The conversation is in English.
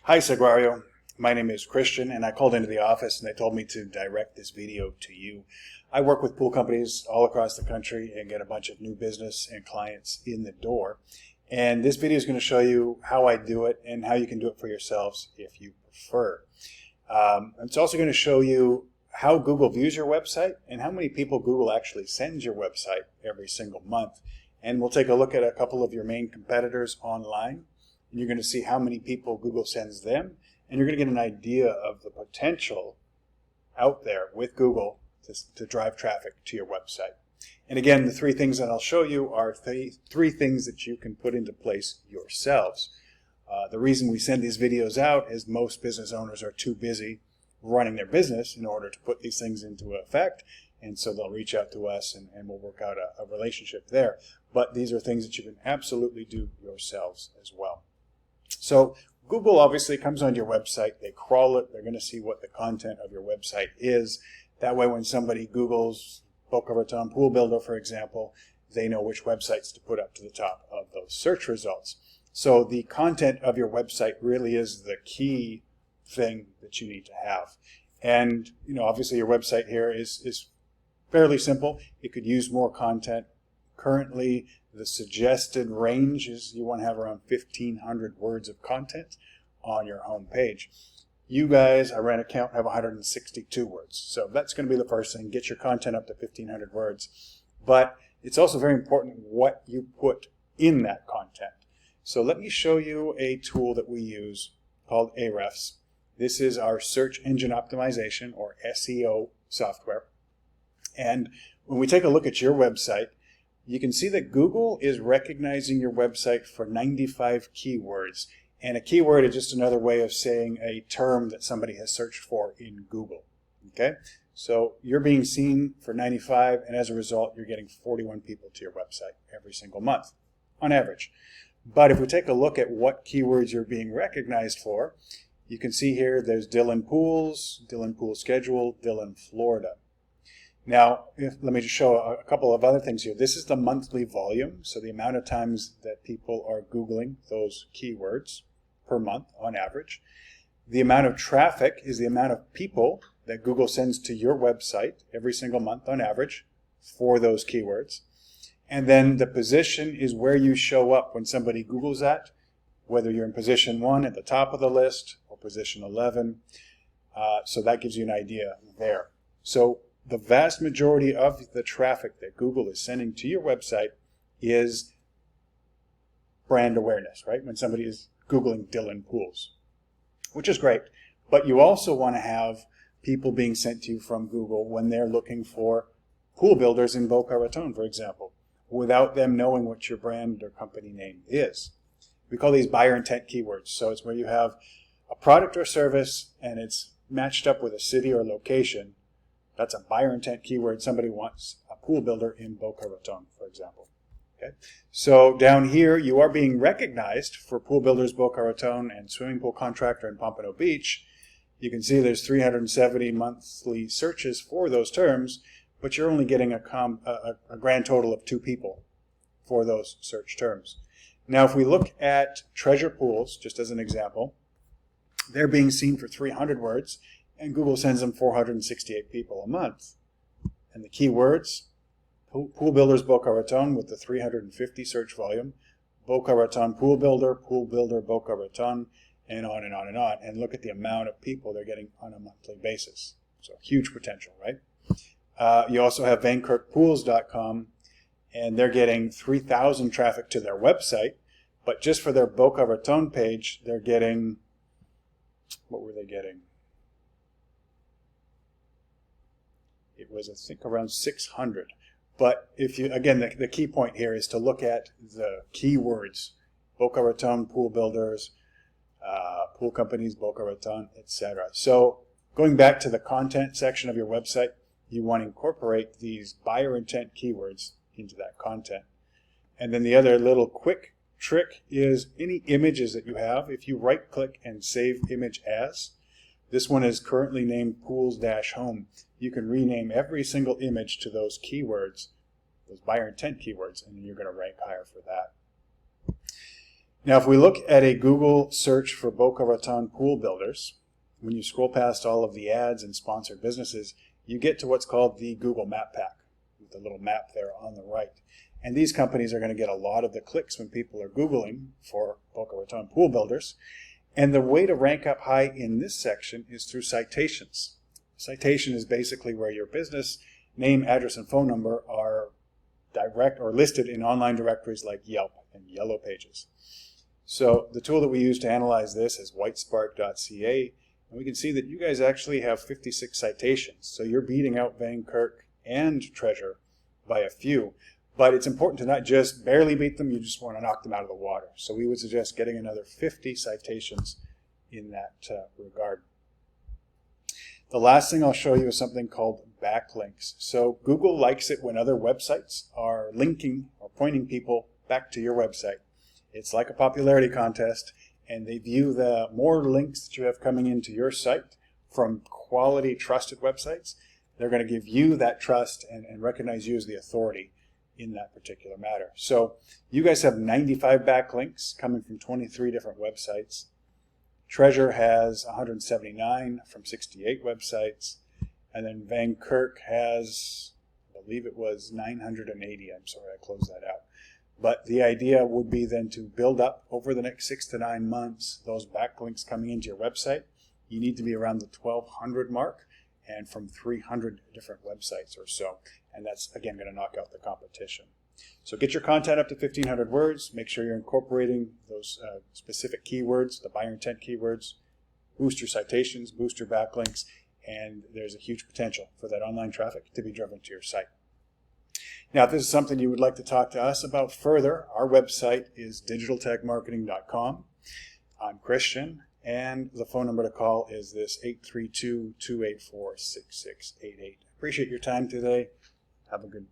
Hi, Saguario. My name is Christian, and I called into the office and they told me to direct this video to you. I work with pool companies all across the country and get a bunch of new business and clients in the door. And this video is going to show you how I do it and how you can do it for yourselves if you prefer. It's also going to show you how Google views your website and how many people Google actually sends your website every single month. And we'll take a look at a couple of your main competitors online. And you're going to see how many people Google sends them, and you're going to get an idea of the potential out there with Google to drive traffic to your website. And again, the three things that I'll show you are three things that you can put into place yourselves. The reason we send these videos out is most business owners are too busy running their business in order to put these things into effect, and so they'll reach out to us and we'll work out a relationship there. But these are things that you can absolutely do yourselves as well. So Google obviously comes on your website, they crawl it, they're going to see what the content of your website is. That way when somebody Googles Boca Raton Pool Builder, for example, they know which websites to put up to the top of those search results. So the content of your website really is the key thing that you need to have. And obviously your website here is fairly simple. It could use more content. Currently, the suggested range is you want to have around 1,500 words of content on your home page. You guys, I ran a count, have 162 words. So that's going to be the first thing. Get your content up to 1,500 words. But it's also very important what you put in that content. So let me show you a tool that we use called Ahrefs. This is our search engine optimization, or SEO software. And when we take a look at your website, you can see that Google is recognizing your website for 95 keywords. And a keyword is just another way of saying a term that somebody has searched for in Google. Okay? So you're being seen for 95, and as a result, you're getting 41 people to your website every single month, on average. But if we take a look at what keywords you're being recognized for, you can see here there's Dillon Pools, Dillon Pool Schedule, Dillon, Florida. Now, let me just show a couple of other things here. This is the monthly volume, so the amount of times that people are Googling those keywords per month on average. The amount of traffic is the amount of people that Google sends to your website every single month on average for those keywords. And then the position is where you show up when somebody Googles that, whether you're in position 1 at the top of the list or position 11. So that gives you an idea there. So the vast majority of the traffic that Google is sending to your website is brand awareness, right? When somebody is Googling Dillon Pools, which is great. But you also want to have people being sent to you from Google when they're looking for pool builders in Boca Raton, for example, without them knowing what your brand or company name is. We call these buyer intent keywords. So it's where you have a product or service and it's matched up with a city or location. That's a buyer intent keyword. Somebody wants a pool builder in Boca Raton, for example. Okay. So down here, you are being recognized for pool builders Boca Raton and swimming pool contractor in Pompano Beach. You can see there's 370 monthly searches for those terms, but you're only getting a grand total of 2 people for those search terms. Now, if we look at treasure pools, just as an example, they're being seen for 300 words. And Google sends them 468 people a month. And the keywords, pool builders Boca Raton with the 350 search volume, Boca Raton pool builder Boca Raton, and on and on and on. And look at the amount of people they're getting on a monthly basis. So huge potential, right? You also have VankirkPools.com, and they're getting 3,000 traffic to their website. But just for their Boca Raton page, they're getting, what were they getting? It was, I think, around 600. But if you, again, the key point here is to look at the keywords: Boca Raton pool builders, pool companies, Boca Raton, etc. So going back to the content section of your website, you want to incorporate these buyer intent keywords into that content. And then the other little quick trick is any images that you have, if you right-click and save image as, this one is currently named Pools-Home. You can rename every single image to those keywords, those buyer intent keywords, and you're going to rank higher for that. Now, if we look at a Google search for Boca Raton pool builders, when you scroll past all of the ads and sponsored businesses, you get to what's called the Google Map Pack, with the little map there on the right. And these companies are going to get a lot of the clicks when people are Googling for Boca Raton pool builders. And the way to rank up high in this section is through citations. Citation is basically where your business name, address, and phone number are direct or listed in online directories like Yelp and Yellow Pages. So the tool that we use to analyze this is whitespark.ca, and we can see that you guys actually have 56 citations. So you're beating out Van Kirk and Treasure by a few. But it's important to not just barely beat them, you just want to knock them out of the water. So we would suggest getting another 50 citations in that regard. The last thing I'll show you is something called backlinks. So Google likes it when other websites are linking or pointing people back to your website. It's like a popularity contest, and they view the more links that you have coming into your site from quality, trusted websites. They're going to give you that trust and recognize you as the authority in that particular matter. So you guys have 95 backlinks coming from 23 different websites. Treasure has 179 from 68 websites. And then Van Kirk has, I believe it was 980. I'm sorry, I closed that out. But the idea would be then to build up over the next 6 to 9 months those backlinks coming into your website. You need to be around the 1,200 mark and from 300 different websites or so. And that's, again, going to knock out the competition. So get your content up to 1,500 words. Make sure you're incorporating those specific keywords, the buyer intent keywords. Boost your citations, boost your backlinks, and there's a huge potential for that online traffic to be driven to your site. Now, if this is something you would like to talk to us about further, our website is digitaltagmarketing.com. I'm Christian, and the phone number to call is this 832-284-6688. Appreciate your time today. Have a good